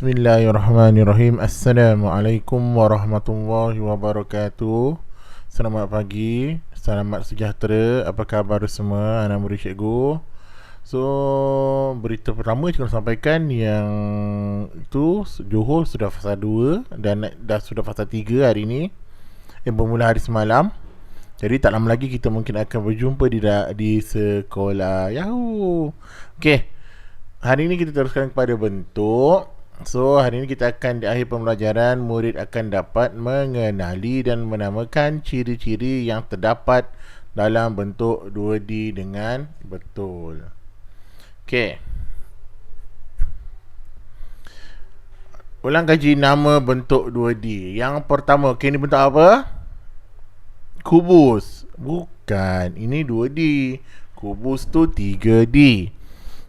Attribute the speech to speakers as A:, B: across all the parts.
A: Bismillahirrahmanirrahim. Assalamualaikum warahmatullahi wabarakatuh. Selamat pagi, selamat sejahtera. Apa khabar semua anak murid cikgu? So, berita pertama cikgu sampaikan yang itu Johor sudah fasa 2 dan dah sudah fasa 3 hari ini, yang bermula hari semalam. Jadi tak lama lagi kita mungkin akan berjumpa di sekolah. Yahoo. Okey. Hari ini kita teruskan kepada bentuk. So, hari ini kita akan di akhir pembelajaran, murid akan dapat mengenali dan menamakan ciri-ciri yang terdapat dalam bentuk 2D dengan betul. Okey. Ulang kaji nama bentuk 2D. Yang pertama, okey, ini bentuk apa? Kubus. Bukan, ini 2D. Kubus tu 3D.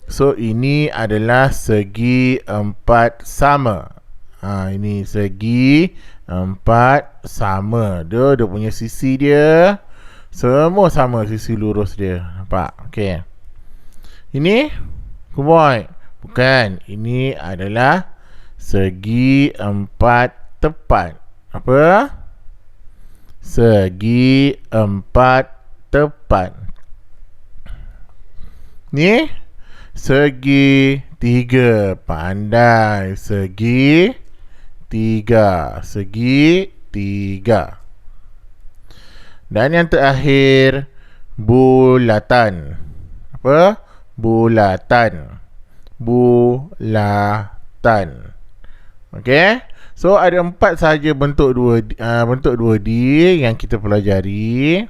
A: So, ini adalah segi empat sama. Ini segi empat sama. Dia punya sisi dia semua sama, sisi lurus dia. Nampak? Okey. Ini kuboid. Bukan. Ini adalah segi empat tepat. Apa? Segi empat tepat. Ni segi 3. Pandai. Segi 3. Segi 3. Dan yang terakhir, bulatan. Apa? Bulatan. Bulatan. Okey. So, ada 4 sahaja bentuk 2D yang kita pelajari,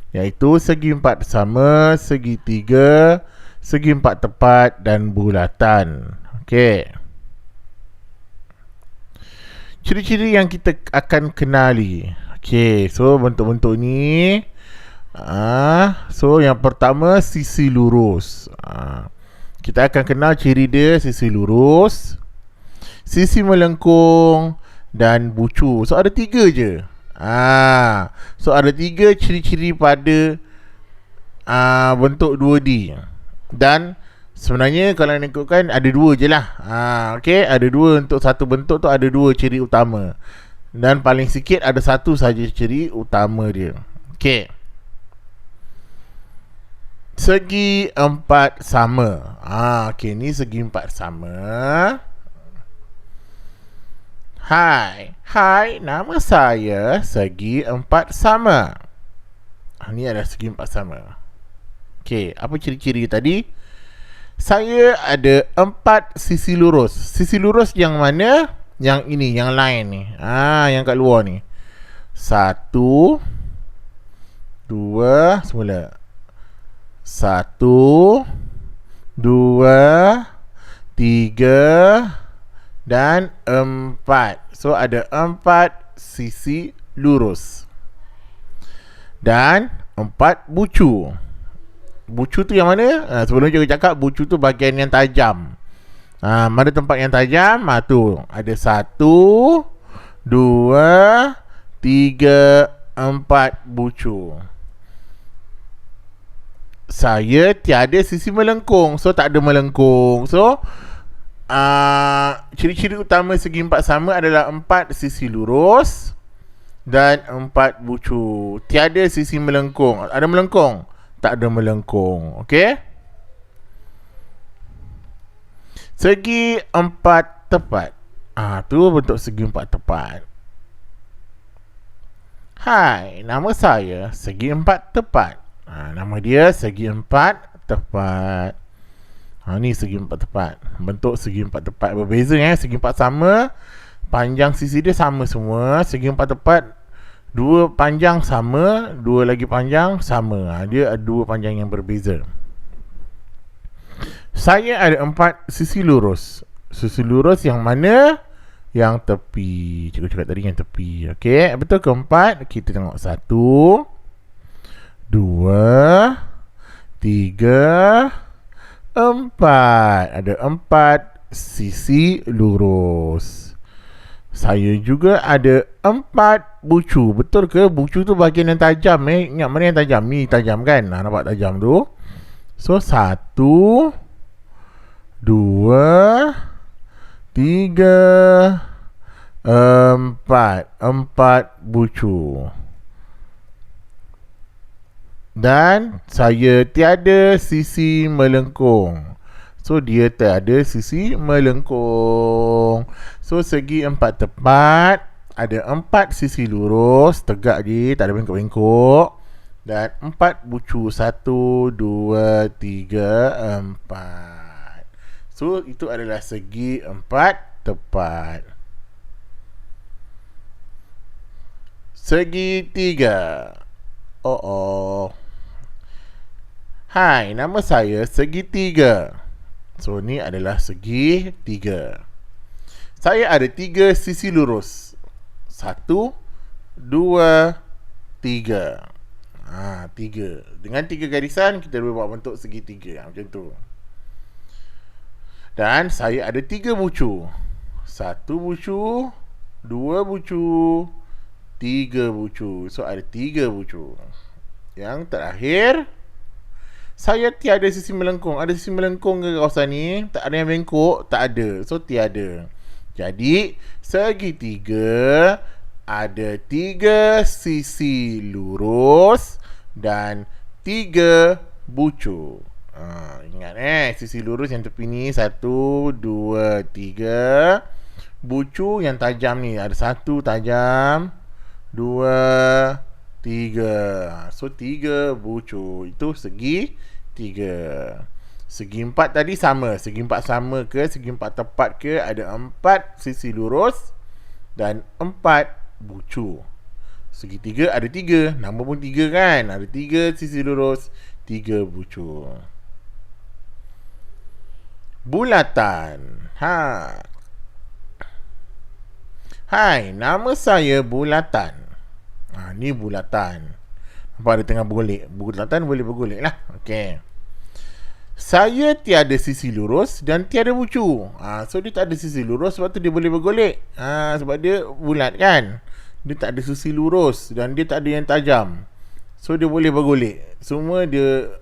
A: iaitu segi 4 sama, segi 3, segi 4 tepat dan bulatan. Okey. Ciri-ciri yang kita akan kenali. Okey, so bentuk-bentuk ni. So yang pertama, sisi lurus. Kita akan kenal ciri dia: sisi lurus, sisi melengkung dan bucu. So ada 3 je. So ada 3 ciri-ciri pada bentuk 2D. Dan sebenarnya kalau nak ikutkan ada 2 je lah. Okey, ada 2 untuk satu bentuk tu, ada 2 ciri utama. Dan paling sikit ada 1 saja ciri utama dia. Okey. Segi 4 sama. Okey, ni segi 4 sama. Hai, nama saya segi 4 sama. Ni adalah segi 4 sama. Okey, apa ciri-ciri tadi? Saya ada 4 sisi lurus. Sisi lurus yang mana? Yang ini, yang line ni. Yang kat luar ni. 1 2 semula. 1 2 3 dan 4. So ada 4 sisi lurus dan 4 bucu. Bucu tu yang mana? Sebelum cikgu cakap, bucu tu bahagian yang tajam. Mana tempat yang tajam? Tu ada 1 2 3 4 bucu. Saya tiada sisi melengkung. So tak ada melengkung. So ciri-ciri utama segi 4 sama adalah 4 sisi lurus dan 4 bucu. Tiada sisi melengkung. Ada melengkung? Tak ada melengkung. Okey. Segi 4 tepat. Tu bentuk segi 4 tepat. Hai, nama saya segi 4 tepat. Nama dia segi 4 tepat. Ni segi 4 tepat. Bentuk segi 4 tepat berbeza ya. Segi 4 sama, panjang sisi dia sama semua. Segi 4 tepat, 2 panjang sama, 2 lagi panjang sama. Dia ada 2 panjang yang berbeza. Saya ada 4 sisi lurus. Sisi lurus yang mana? Yang tepi. Cikgu cakap tadi yang tepi. Okey, betul keempat. Kita tengok 1 2 3 4. Ada 4 sisi lurus. Saya juga ada 4 bucu. Betul ke? Bucu tu bahagian yang tajam. Ingat mana yang tajam? Ni tajam kan? Nampak tajam tu? So 1 2 Tiga, empat bucu. Dan saya tiada sisi melengkung. So dia tak ada sisi melengkung. So segi empat tepat, ada empat sisi lurus, tegak je, tak ada bengkok-bengkok. Dan empat bucu, 1, 2, 3, 4. So itu adalah segi empat tepat. Segi tiga. Hai, nama saya Segitiga. So ni adalah segi tiga. Saya ada tiga sisi lurus. 1, 2, 3. Tiga. Dengan tiga garisan kita boleh buat bentuk segitiga. Macam tu. Dan saya ada tiga bucu. 1 bucu, 2 bucu, 3 bucu. So ada 3 bucu. Yang terakhir, saya tiada sisi melengkung. Ada sisi melengkung ke kawasan ni? Tak ada yang bengkok? Tak ada. So tiada. Jadi segitiga ada 3 sisi lurus dan 3 bucu. Ingat sisi lurus yang tepi ni 1, 2, 3. Bucu yang tajam ni ada 1 tajam, 2, 3. So 3 bucu. Itu segi 3. Segi 4 tadi sama. Segi 4 sama ke? Segi 4 tepat ke? Ada 4 sisi lurus dan 4 bucu. Segi 3 ada 3. Nama pun 3 kan? Ada 3 sisi lurus, 3 bucu. Bulatan. Hai, nama saya Bulatan. Ni bulatan. Nampak dia tengah bergolek. Bulatan boleh bergolek lah. Okey. Saya tiada sisi lurus dan tiada bucu. So dia tak ada sisi lurus, sebab tu dia boleh bergolek. Sebab dia bulat kan. Dia tak ada sisi lurus dan dia tak ada yang tajam. So dia boleh bergolek. Semua dia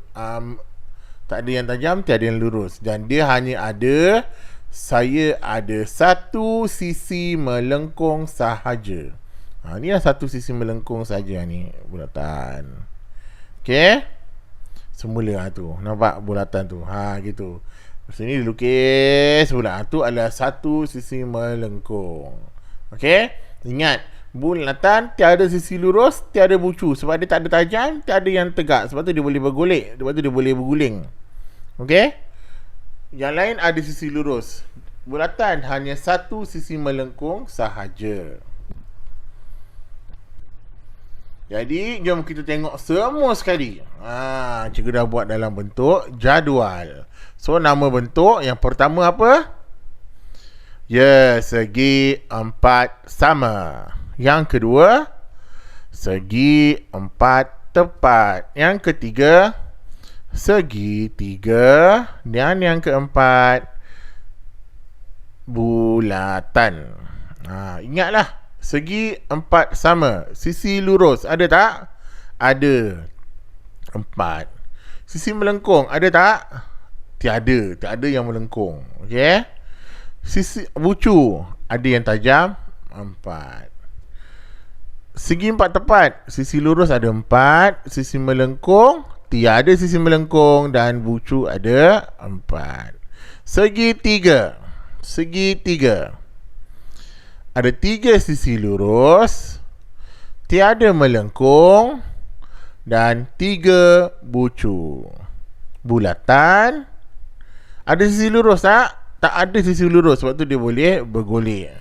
A: tak ada yang tajam, tiada yang lurus. Dan dia hanya ada, saya ada satu sisi melengkung sahaja. Ni lah satu sisi melengkung saja ni, bulatan. Okey. Semula tu. Nampak bulatan tu? Gitu. Sini dilukis pula. Tu adalah satu sisi melengkung. Okey. Ingat, bulatan tiada sisi lurus, tiada bucu. Sebab dia tak ada tajam, tiada yang tegak. Sebab tu dia boleh bergolek. Sebab tu dia boleh berguling. Okey. Yang lain ada sisi lurus. Bulatan hanya satu sisi melengkung sahaja. Jadi, jom kita tengok semua sekali. Cikgu dah buat dalam bentuk jadual. So, nama bentuk yang pertama apa? Segi 4 sama. Yang kedua, segi 4 tepat. Yang ketiga, segi 3. Dan yang keempat, bulatan. Ingatlah, segi 4 sama. Sisi lurus ada tak? Ada 4. Sisi melengkung ada tak? Tiada. Tak ada yang melengkung. Okey. Sisi bucu ada yang tajam? 4. Segi 4 tepat. Sisi lurus ada 4. Sisi melengkung tiada sisi melengkung dan bucu ada 4. Segi 3. Segi 3. Ada 3 sisi lurus, tiada melengkung dan 3 bucu. Bulatan ada sisi lurus tak? Tak ada sisi lurus, sebab tu dia boleh bergolek.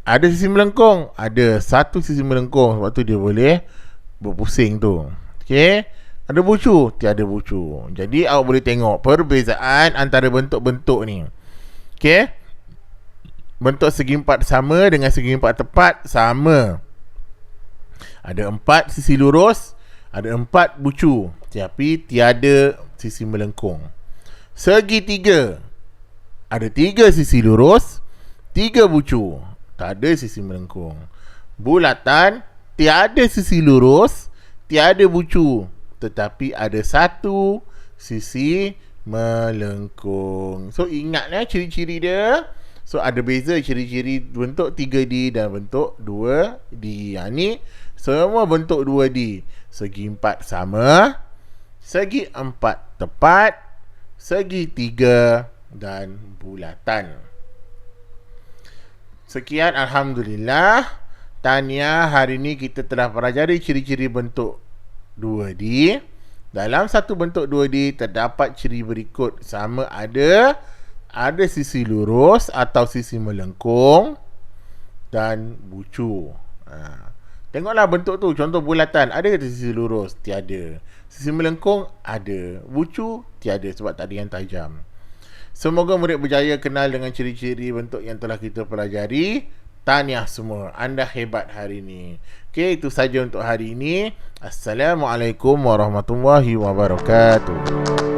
A: Ada sisi melengkung? Ada satu sisi melengkung, sebab tu dia boleh berpusing tu. Okey. Ada bucu? Tiada bucu. Jadi awak boleh tengok perbezaan antara bentuk-bentuk ni. Okey. Bentuk segi 4 sama dengan segi 4 tepat sama. Ada 4 sisi lurus, ada 4 bucu, tapi tiada sisi melengkung. Segi 3. Ada 3 sisi lurus, 3 bucu, tak ada sisi melengkung. Bulatan tiada sisi lurus, tiada bucu, tetapi ada satu sisi melengkung. So ingatlah ciri-ciri dia. So ada beza ciri-ciri bentuk 3D dan bentuk 2D. Ni semua bentuk 2D. Segi 4 sama, segi 4 tepat, segi 3 dan bulatan. Sekian, Alhamdulillah. Tahniah, hari ini kita telah pelajari ciri-ciri bentuk 2D. Dalam satu bentuk 2D terdapat ciri berikut. Sama ada sisi lurus atau sisi melengkung dan bucu. Tengoklah bentuk tu. Contoh bulatan, ada ke sisi lurus? Tiada. Sisi melengkung? Ada. Bucu? Tiada, sebab tak ada yang tajam. Semoga murid berjaya kenal dengan ciri-ciri bentuk yang telah kita pelajari. Tahniah semua, anda hebat hari ini. Okey, itu saja untuk hari ini. Assalamualaikum warahmatullahi wabarakatuh.